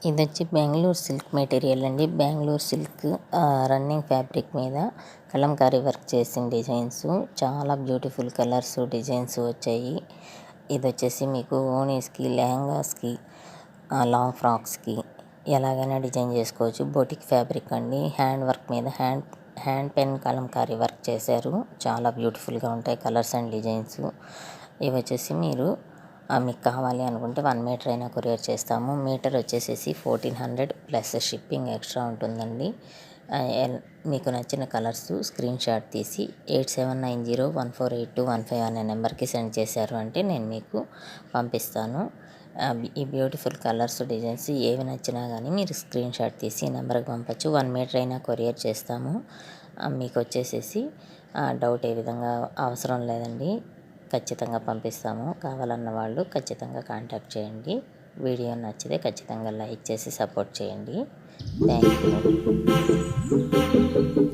ఇదొచ్చి Bengaluru silk material అండి. Bengaluru silk running fabric మీద Kalamkari work చేసిన డిజైన్స్, చాలా బ్యూటిఫుల్ కలర్స్ డిజైన్స్ వచ్చాయి. ఇది వచ్చేసి మీకు ఓనీస్కి, లెహంగాస్కి, లాంగ్ ఫ్రాక్స్కి ఎలాగైనా డిజైన్ చేసుకోవచ్చు. బొటిక్ ఫ్యాబ్రిక్ అండి. హ్యాండ్ వర్క్ మీద హ్యాండ్ పెన్ కలంకారీ వర్క్ చేశారు. చాలా బ్యూటిఫుల్గా ఉంటాయి కలర్స్ అండ్ డిజైన్స్. ఇవి వచ్చేసి మీకు కావాలి అనుకుంటే 1 మీటర్ అయినా కొరియర్ చేస్తాము. మీటర్ వచ్చేసేసి 1400 ప్లస్ షిప్పింగ్ ఎక్స్ట్రా ఉంటుందండి. మీకు నచ్చిన కలర్స్ స్క్రీన్ షాట్ తీసి 8790148215 అనే నెంబర్కి సెండ్ చేశారు అంటే నేను మీకు పంపిస్తాను. ఈ బ్యూటిఫుల్ కలర్స్ డిజైన్స్ ఏవి నచ్చినా కానీ మీరు స్క్రీన్ షాట్ తీసి ఈ నెంబర్కి పంపచ్చు. 1 మీటర్ అయినా కొరియర్ చేస్తాము. మీకు వచ్చేసేసి డౌట్ ఏ విధంగా అవసరం లేదండి, ఖచ్చితంగా పంపిస్తాము. కావాలన్న వాళ్ళు ఖచ్చితంగా కాంటాక్ట్ చేయండి. వీడియో నచ్చితే ఖచ్చితంగా లైక్ చేసి సపోర్ట్ చేయండి. Thank you.